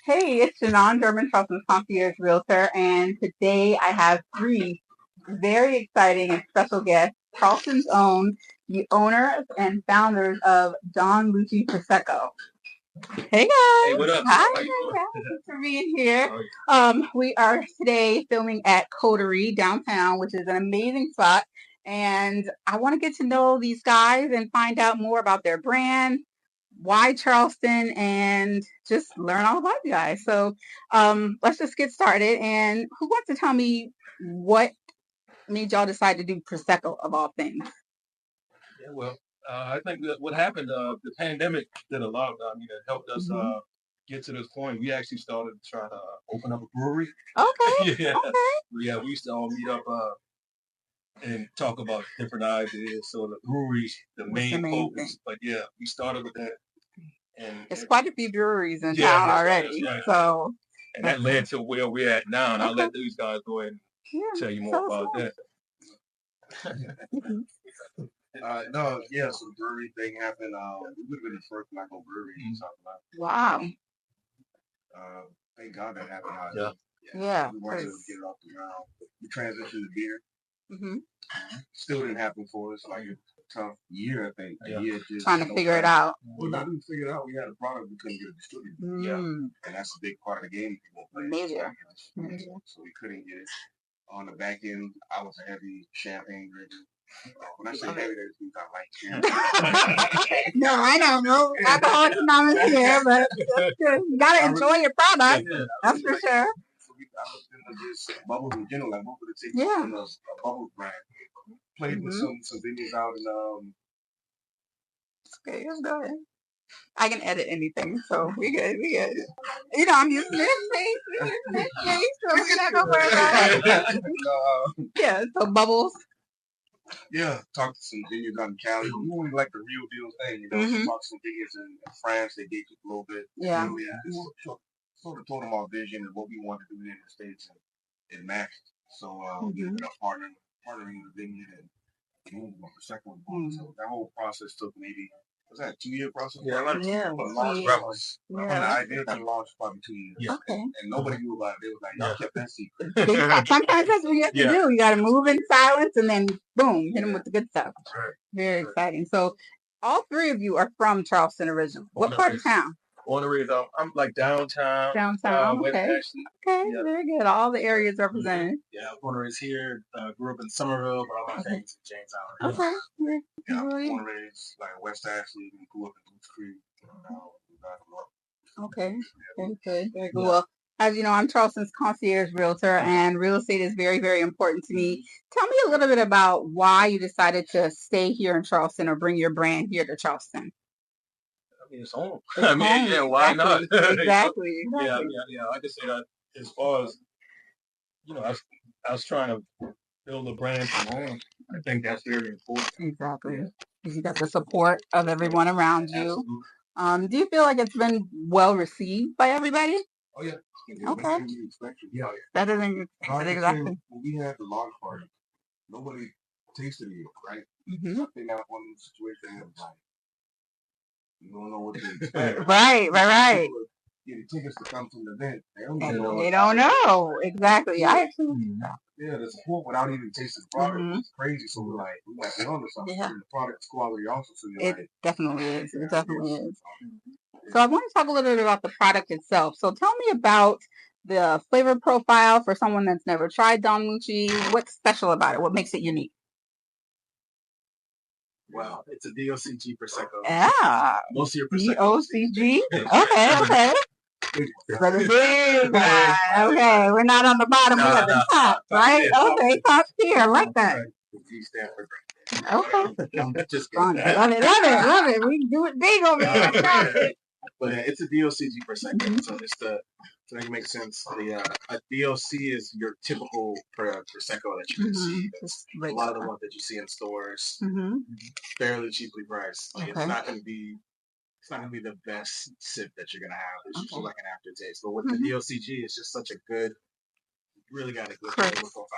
Hey, it's Janon German, Charleston's Concierge Realtor, and today I have three very exciting and special guests. Charleston's own, the owners and founders of Don Luchi Prosecco. Hey Hey, guys! what up? Hi, How you doing? thanks for being here. Oh, We are today filming at Coterie downtown, which is an amazing spot, and I want to get to know these guys and find out more about their brand, why Charleston, and just learn all about you guys. So let's just get started. And who wants to tell me what made y'all decide to do Prosecco of all things? yeah, well, I think that what happened, the pandemic did a lot. I mean, it helped us Mhm. get to this point. We actually started to try to open up a brewery. Okay. Yeah, Okay. yeah. We used to all meet up and talk about different ideas. So the brewery's the What's the main main thing? focus. But yeah, we started with that, and There's quite a few breweries in yeah, town that's already. right. So And that led to where we're at now. And I'll okay. let these guys go ahead and Yeah. tell you more So about that. Mhm. No, yeah, so the brewery thing happened. We would have been the first black owned brewery in South Wow. Carolina. Thank God that happened. Yeah. Yeah. We weren't able to get it off the ground. We transitioned to beer. Mm-hmm. Still didn't happen for us. Like a tough year, I think. Yeah. A year just Trying to figure it out. Well, not even figure it out. We had a product we couldn't get a distributor. Yeah. And that's a big part of the game. People play. Major. So we couldn't get it. On the back end, I was a heavy champagne drinker. When I say heavy, that means I like champagne. No, I don't know. Alcoholics Anonymous here, but you gotta enjoy your product. Yeah, That's for sure. So I was into just bubbles in general, like what would it take Yeah. to open a bubble brand? Played with some venues out in Okay, let's go ahead. I can edit anything, so we good. We good. You know, I'm using this space, so we're not gonna worry about it. Yeah. So bubbles. yeah, talked to some venues out in Cali. We wanted like the real deal thing, you know. Mhm. Talked to some venues in France. They gave us a little bit. Yeah. Sort of told them our vision and what we wanted to do here in the States, and it matched. So we ended up partnering with the venue and moving on the second one. So that whole process took maybe, was that a 2-year process? Yeah, like From launch rebels. from the idea to launch probably 2 years. Yeah. Okay. And nobody knew about it. They was like, y'all kept that secret. Sometimes that's what you have to do. You got to move in silence and then boom, hit them with the good stuff. Right. Very exciting. So, all three of you are from Charleston originally. What part of town? One of the reasons I'm like downtown. Downtown. West Okay. Ashley. Okay. Yeah. Very good. All the areas represented. Yeah, born raised here. Grew up in Somerville, but all my family's in James Island. Okay. Yeah, Really? born and raised like West Ashley, and grew up in Goose Creek. Okay. Very good. Very good. Well, as you know, I'm Charleston's concierge realtor, and real estate is very, very important to me. Tell me a little bit about why you decided to stay here in Charleston or bring your brand here to Charleston. I mean, it's home. It's I mean, home. yeah, why Exactly. not? Exactly. Yeah. I just say that as far as, I was trying to build a brand from home. I think that's very important. Exactly. You got the support of everyone around you. Absolutely. Do you feel like it's been well received by everybody? Oh yeah. Okay. Yeah. Better than exactly. When we had the launch party, nobody tasted it, right? Mm-hmm. I think that was one of those situations that was like, you don't know what to expect. Right. People get tickets to come to an event. They don't know. They don't know. Exactly. Yeah. I Yeah, the support without even tasting the product is crazy. So we might be onto something. Yeah. And the product's quality also. So you're It definitely is. It definitely is. So I want to talk a little bit about the product itself. So tell me about the flavor profile for someone that's never tried Don Luchi. What's special about it? What makes it unique? Wow, it's a DOCG Prosecco. Yeah. Most of your Prosecco. DOCG? Okay. For the big guy. Okay, we're not on the bottom, we're at the top, right? Okay, top tier. I like that. G stand for Okay. Just Love kidding. it. We can do it big over here. But it's a DOCG Prosecco, so just to make it make sense, a DOC is your typical Prosecco that you can see. That's a lot of the ones that you see in stores, fairly cheaply priced. Like it's not going to be the best sip that you're gonna have. It's just like an aftertaste. But with the DOCG, it's just such a good. You really got a good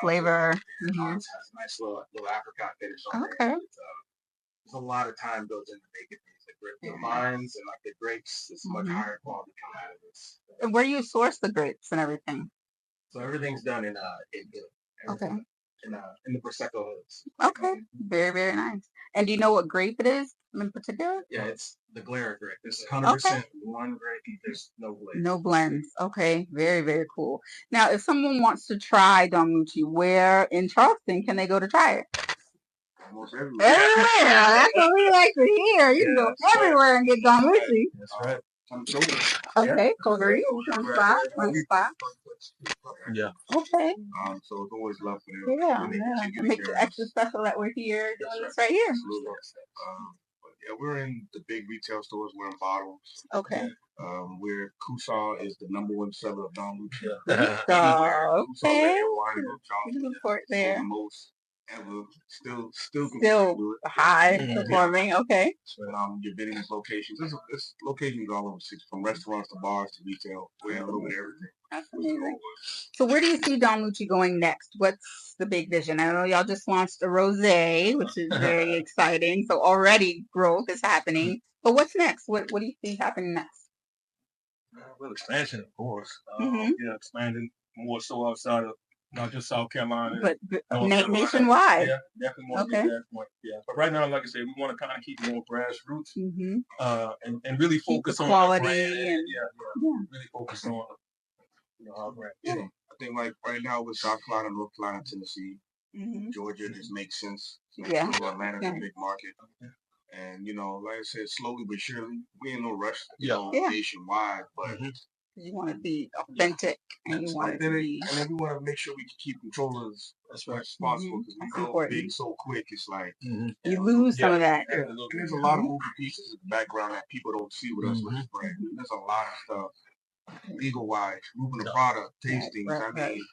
flavor. It has a nice little apricot finish on Okay. it. There's a lot of time goes into making these. The vines and like the grapes, it's much higher quality coming out of this. Where you source the grapes and everything? So everything's done in Okay. In the Prosecco hoods. Okay. Very, very nice. And do you know what grape it is in particular? Yeah, it's the Glera grape. It's 100% one grape. There's no blends. No blends. Okay. Very, very cool. Now, if someone wants to try Don Luchi, where in Charleston can they go to try it? Almost everywhere. Everywhere. That's what we like to hear. You can go everywhere and get Don Luchi. That's right. Okay, Coterie, one spot. Yeah. Okay. So it's always love for them. Yeah. It makes it extra special that we're here doing this right here. Yeah, we're in the big retail stores. We're in bottles. Okay. Where Kusaw is the #1 seller of Don Luchi. Kusaw. Okay. Report there. The most ever. Still high performing. Okay. You're getting these locations. There's locations all over the city, from restaurants to bars to retail. We have a little bit of everything. That's amazing. So where do you see Don Luchi going next? What's the big vision? I know y'all just launched a rosé, which is very exciting. So already growth is happening. But what's next? What do you see happening next? Well, expansion, of course. Expanding more so outside of not just South Carolina, but nationwide. Yeah, definitely want to get that point. Yeah, but right now, like I said, we want to kind of keep it more grassroots, and really focus on quality and really focus on our brand. Yeah, I think like right now with South Carolina, North Carolina, Tennessee, Georgia just makes sense. Atlanta's a big market. And, like I said, slowly but surely, we in no rush to go nationwide, but you want to be authentic, and you want to be, and then we want to make sure we can keep control as much as possible, because we go big so quick. It's like you lose some of that. Yeah. There's a lot of moving pieces in the background that people don't see with us with this brand. There's a lot of stuff, legal wise, moving the product, tastings. I mean.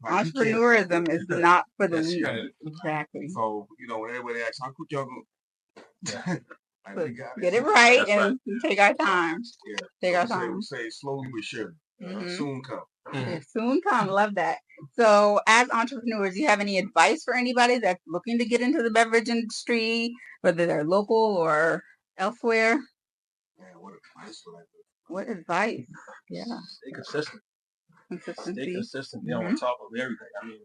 Entrepreneurism is not for the weak. Exactly. So, when everybody asks, how could y'all go? Get it right and take our time. Take our time. We say slowly but surely. Soon come. Soon come. Love that. So, as entrepreneurs, do you have any advice for anybody that's looking to get into the beverage industry, whether they're local or elsewhere? Man, what advice would I give? What advice? Yeah. Stay consistent. Consistency. Stay consistent. On top of everything. I mean,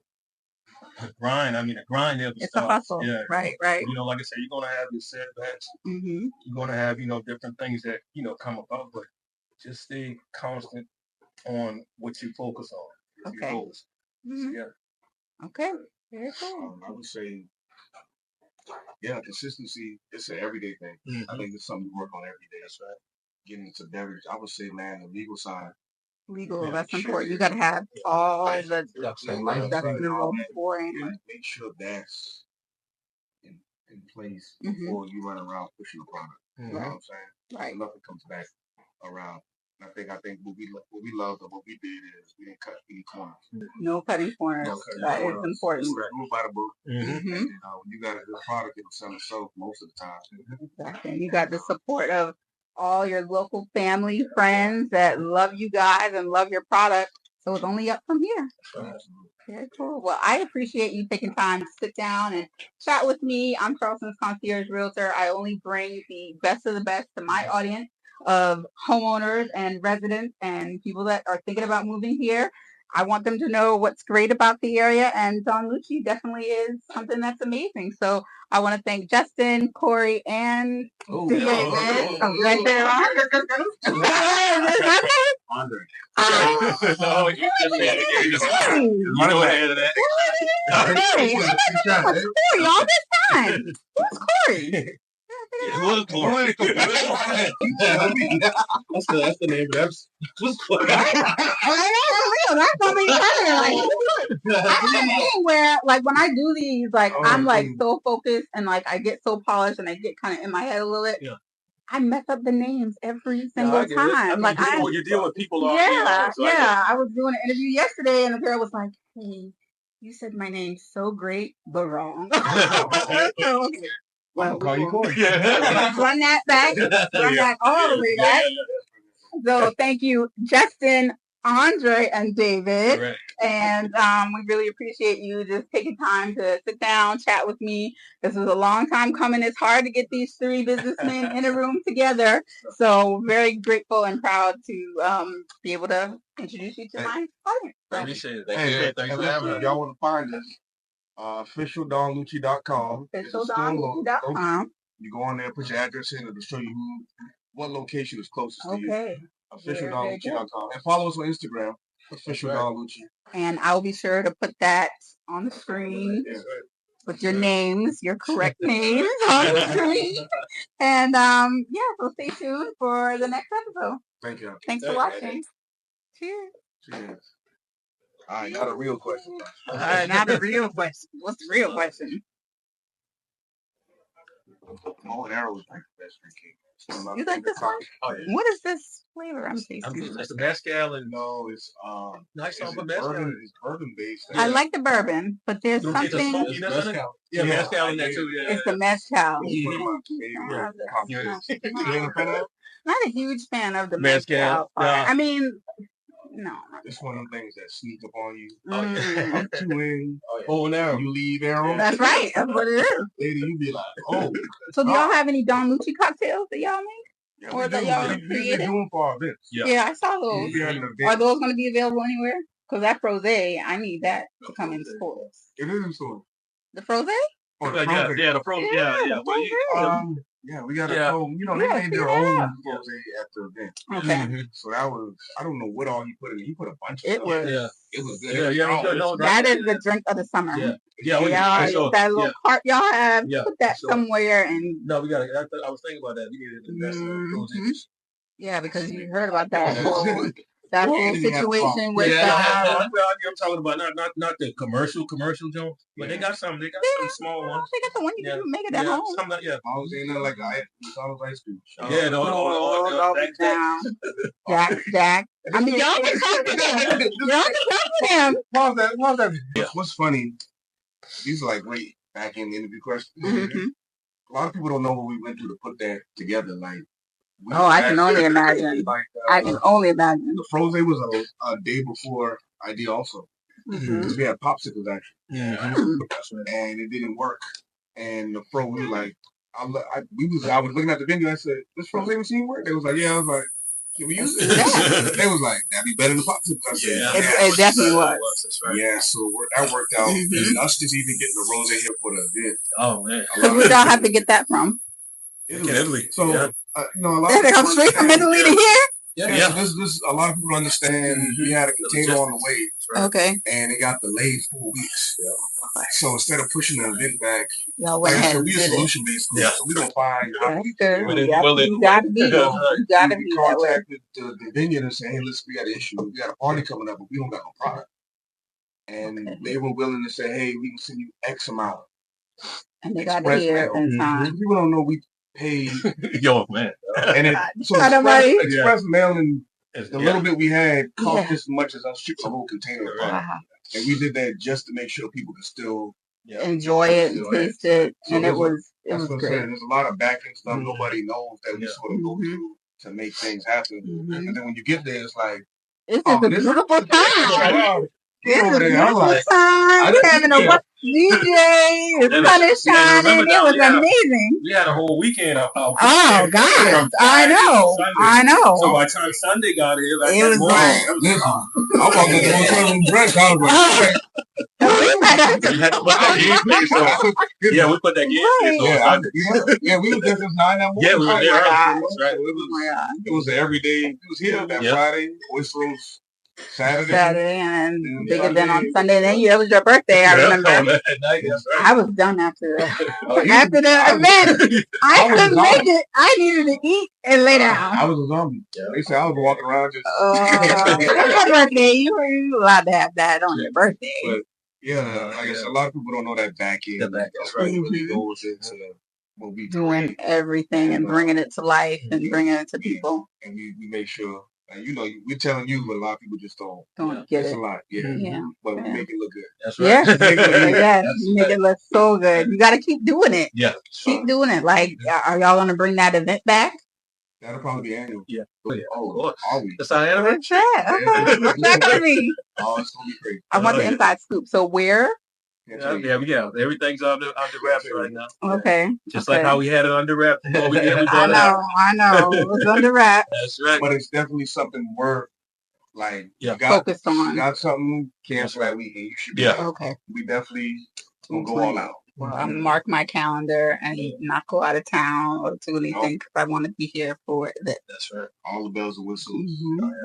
the grind never stops. It's a hustle. Yeah. Right. Like I said, you're gonna have your setbacks. You're gonna have, different things that, come about, but just stay constant on what you focus on. Okay. Your goals. Okay. Very cool. I would say, consistency, it's an everyday thing. I think it's something you work on every day. That's right. Getting into beverage, I would say, man, the legal side. That's important. You got to have all the ducks in a row beforehand. Make sure that's in place before you run around pushing the product. You know what I'm saying? Right. So nothing comes back around. And I think what we loved and what we did is we didn't cut any corners. No cutting corners. That is important. Rule by the book. And, when you got a good product, it'll sell itself most of the time. Exactly. And you got the support of all your local family, friends that love you guys and love your product. So it's only up from here. Very cool. Well, I appreciate you taking time to sit down and chat with me. I'm Charleston's Concierge Realtor. I only bring the best of the best to my audience of homeowners and residents and people that are thinking about moving here. I want them to know what's great about the area, and Don Luchi definitely is something that's amazing. So I want to thank Justin, Corey, and David. Right there. Andre. No, you Corey all this time. Who's Corey? Who's Corey? That's the name of that. Who's Corey? That's something where, like, when I do these, like, I'm like so focused and like I get so polished and I get kind of in my head a little bit. Yeah. I mess up the names every single time. Like you deal with people all day. Yeah. I was doing an interview yesterday and the girl was like, "Hey, you said my name so great, but wrong." Well, call you Corey. Run that back. Run that all the way back. So thank you, Justin, Andre, and David. And we really appreciate you just taking time to sit down, chat with me. This was a long time coming. It's hard to get these three businessmen in a room together. So very grateful and proud to be able to introduce you to my audience. I appreciate it. Thanks for having us. If y'all want to find us, officialdonluchi.com. Officialdonluchi.com. You go on there, put your address in, it'll show you what location is closest to you. Okay. Officialdonluchi.com. And follow us on Instagram, Official Don Luchi. And I'll be sure to put that on the screen with your names, your correct names on the screen. And so stay tuned for the next episode. Thank you. Thanks for watching. Cheers. Cheers. All right, not a real question. Not a real question. What's the real question? Oh, arrow was like the best drink cake. You like this one? Oh, yeah. What is this flavor I'm tasting? It's the mezcal and it's nice it's mezcal. bourbon based. I like the bourbon, but there's something. Mezcal. Yeah, mezcal in that too. Yeah. It's the mezcal. Not a huge fan of the mezcal. I mean, no. It's one of them things that sneak up on you. Mm. Two in, now you leave arrow. That's right. That's what it is. Later you be like, oh. So do y'all have any Don Luchi cocktails that y'all make? Yeah, or that y'all created? We're doing for our events. Yeah, I saw those. Are those going to be available anywhere? Because that frosé, I need that to come in stores. It is in stores. The frosé? Oh, the frosé. Yeah, we got a they made their own frosé at the event. Okay. So that was, I don't know what all he put in. He put a bunch of it stuff. Was, it was good. That is the drink of the summer. Yeah. That little cart y'all have, put that somewhere. And no, we got to, I was thinking about that. We needed to invest in frosé. Yeah, because you heard about that whole situation with I'm talking about not the commercial joint, but they got some. They got some small ones. They got the one you can make it at home. I was ain't nothing like ice cream. Jack. I mean, y'all can talk to him. Pause that. What's funny? These are like back in the interview questions. Mm-hmm. A lot of people don't know what we went through to put that together. Like. I can only imagine. I can only imagine. The frosé was a day before idea also. Mm-hmm. We had popsicles actually. And it didn't work. And the we were like, I was looking at the venue. I said, "This frosé machine work?" They was like, "Yeah." I was like, "Can we use it?" They was like, "That'd be better than popsicles." I said, it definitely was. That's right. Yeah, so that worked out. And us just even getting the rosé here for the event. Oh man, where y'all have to get that from? Italy. So. A lot they come straight from Italy to here? Yeah. This a lot of people understand. We had a container on the way. Okay. And it got delayed 4 weeks. Yeah. So instead of pushing the event back, y'all went ahead and we a solution based. Yeah. So we gonna find you gotta be that way. The venue and say, "Hey, listen, we got an issue. We got a party coming up, but we don't got no product." And they were willing to say, "Hey, we can send you X amount." And they got it here in time. People don't know we paid. Yo, man. And express mailing, the little bit we had cost as much as us ship a whole container of product. And we did that just to make sure people could still enjoy it and taste it. So and it was great. There's a lot of back end stuff nobody knows that we sort of go through to make things happen. And then when you get there, it's like, it's just a beautiful time. It's a beautiful time. We're having a DJ, the sun is shining. It was amazing. We had a whole weekend up. Oh God, I know. So by the time Sunday got here, it was like, I walked in the hotel dress. I was yeah, we put that game. Yeah, we were there since 9 a.m. Yeah, we were there. Right. It was everyday. It was here that Friday. Oyster roast. Saturday and big event on Sunday. Then it was your birthday. I remember. I was done after that. After the event, I couldn't make it. I needed to eat and lay down. I was a zombie. They said I was walking around just. It's your birthday. You were allowed to have that on your birthday. But like I said, a lot of people don't know that back end. That's right. Really goes into what we doing everything and bringing it to life and bringing it to people. And we make sure. And we're telling you, but a lot of people just don't get it. It's a lot, but we make it look good. That's right. You make it look so good. You got to keep doing it. Yeah, keep doing it. Like, are y'all gonna bring that event back? That'll probably be annual. Yeah. Of course. Always. That's our anniversary. What's that? What's that gonna be? Oh, it's gonna be great. I want the inside scoop. So where? Yeah. Everything's under wraps right now. Okay. Just like how we had it under wraps before we bought it. I know. It was under wraps. That's right. But it's definitely something worth focused on. You got something cancel that weekend. You should be Okay. We definitely gonna go all out. Well, I'm gonna mark my calendar and not go out of town or do anything because I want to be here for it. That's right. All the bells and whistles,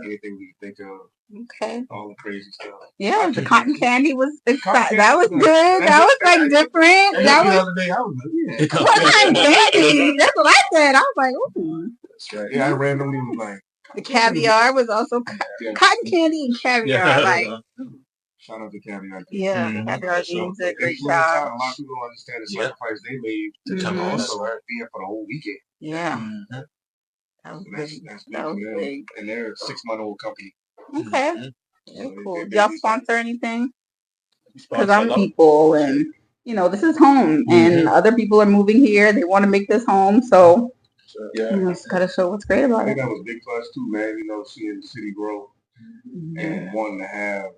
anything we can think of. Okay. All the crazy stuff. Yeah, the cotton candy was that was good. That was like different. That was the other day. I was like, cotton candy. That's what I said. I was like, ooh. That's right. Yeah, I randomly was like. The caviar was also cotton candy and caviar. Like. Shout out to Caviar. Yeah, Caviar Jeans did a great job. A lot of people don't understand the sacrifice they made to come also be here for the whole weekend. Yeah. That was big. That was big. And they're a 6-month-old company. Okay. Very cool. Do y'all sponsor anything? Because I'm people and, this is home and other people are moving here. They want to make this home. So, just got to show what's great about it. I think that was a big plus too, man. Seeing the city grow and wanting to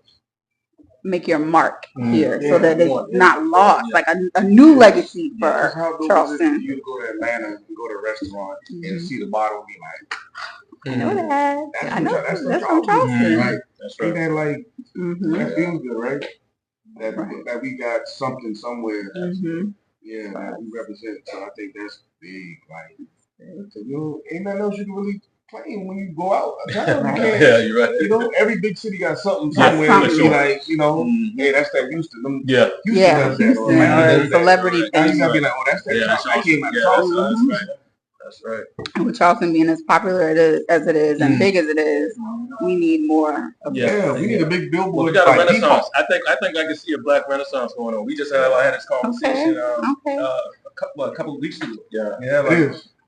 make your mark here so that it's not lost, like a new legacy for Charleston. You go to Atlanta and go to a restaurant and see the bottle and be like, I know that. That's I know from from Charleston. Right. That's right. Ain't that like, that feels good, right? That we got something somewhere that we represent. So I think that's big. Like, ain't nothing else you can really claim when you go out. Yeah, you're right. Every big city got something somewhere. Like, hey, that's that Houston. Houston or celebrity thing. You gotta be like, oh, that's that. I came out of Charleston. That's right. And with Charleston being as popular as it is and big as it is, we need more of that. We need a big billboard. Well, we got a renaissance. I think I can see a black renaissance going on. We just had this conversation a couple of weeks ago.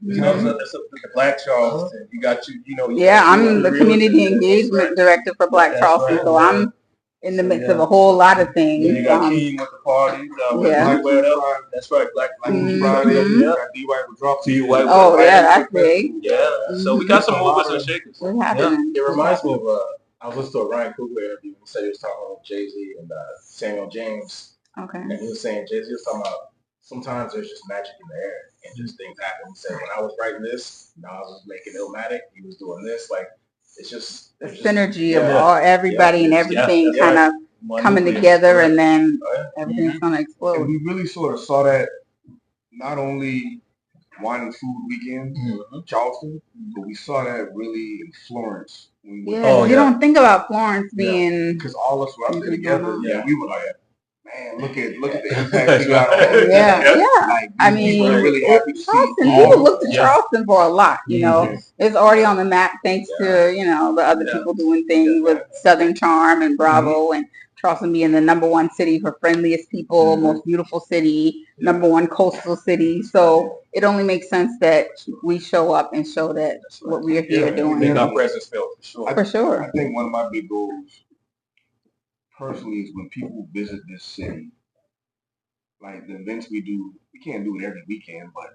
It's the Black Charleston. You got I'm the community engagement director for Black Charleston, so I'm in the midst of a whole lot of things. You got King with the parties. That's right, Black Friday. D-White will drop to you. Oh yeah, that's big. Yeah, so we got some movers and shakers. It reminds me of I was listening to a Ryan Coogler interview. He said he was talking with Jay-Z and Samuel James. Okay. And he was saying Jay-Z was talking about sometimes there's just magic in the air and just things happen. He said when I was writing this, I was making Illmatic. He was doing this. Like it's just the synergy of everybody and everything kind of coming together, and then everything's gonna explode. And we really sort of saw that not only Wine and Food Weekend, Charleston, but we saw that really in Florence. You don't think about Florence being because all of us were up there together. We were like, man, look at the impact we got on. Like, I mean, really happy to Charleston. People look to Charleston for a lot. It's already on the map thanks to the other people doing things with Southern Charm and Bravo and Charleston being the #1 city for friendliest people, most beautiful city, #1 coastal city. So it only makes sense that we show up and show that what we're here doing. Make our presence felt for sure. I think one of my big goals personally is when people visit this city, like the events we do, we can't do it every weekend, but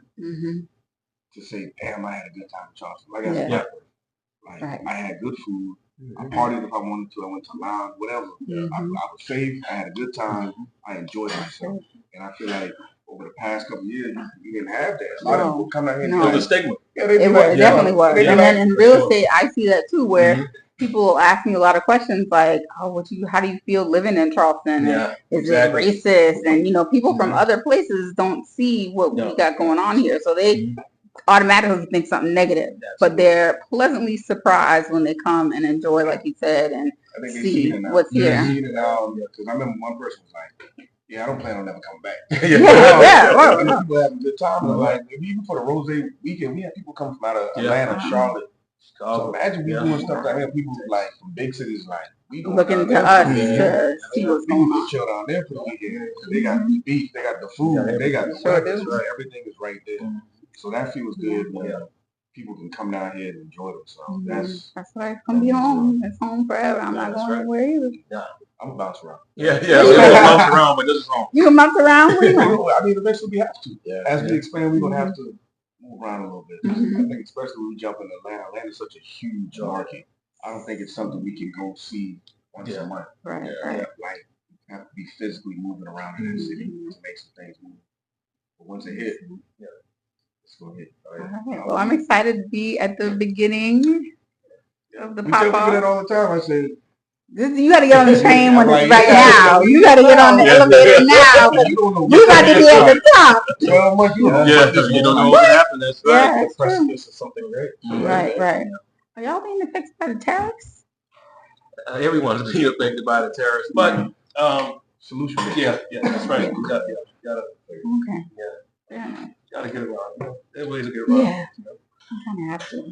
to say, damn, I had a good time in Charleston. Like I said, I had good food. I partied if I wanted to. I went to lounge, whatever. I was safe. I had a good time. I enjoyed myself. And I feel like over the past couple of years, you didn't have that. A lot of people come out here and it was a stigma. It definitely was. And then in real estate, I see that too, where people ask me a lot of questions like, "Oh, how do you feel living in Charleston? Is it racist?" And people from other places don't see what we got going on here, so they automatically think something negative. But they're pleasantly surprised when they come and enjoy, like you said, and see what's here. Because I remember one person was like, "Yeah, I don't plan on never coming back." People having a good time. Like even for the Rose weekend, we had people come from out of Atlanta, Charlotte. So imagine we doing stuff down here. People like from big cities, like we looking to us to see what's going on. Chill down there for the weekend. They got the beach, they got the food, they got the weather. Everything is right there. So that feels good when people can come down here and enjoy themselves. That's why it's gonna be home. It's home forever. I'm not going anywhere either. I'm gonna bounce around. We bounce around, but this is wrong. You can bounce around? I mean, eventually we have to. As we expand, we're gonna have to move around a little bit. I think especially when we jump in Atlanta. Atlanta's such a huge market. I don't think it's something we can go see once a month. Right. Like, you have to be physically moving around in that city to make some things move. But once it hit, it's going to hit. Right. Well, I'm excited to be at the beginning of the pop-up. We tell people that all the time. I say, you got to get on the train when it's right now. You got to get on the elevator now. You got to be at the top. 12 months. You don't know what happened. That's right. The precipice is something great. Right. Are y'all being affected by the tariffs? Everyone's being affected by the tariffs, but solution. Yeah, that's right. You gotta. Okay. Yeah. Gotta get around. There's ways to get around. Yeah. I'm kind of have to.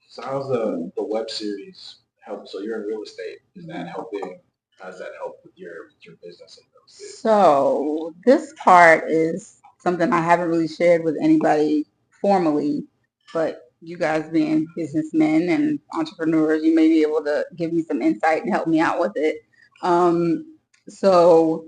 So how's the web series help? So you're in real estate. Is that helping? How does that help with your business in real estate? So this part is something I haven't really shared with anybody formally, but you guys being businessmen and entrepreneurs, you may be able to give me some insight and help me out with it. So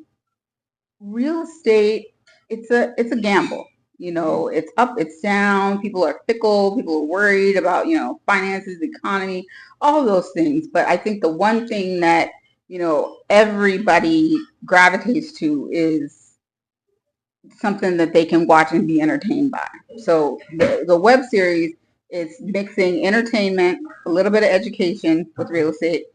real estate, it's a gamble. It's up, it's down. People are fickle. People are worried about, finances, economy, all of those things. But I think the one thing that, everybody gravitates to is something that they can watch and be entertained by. So the web series is mixing entertainment, a little bit of education with real estate,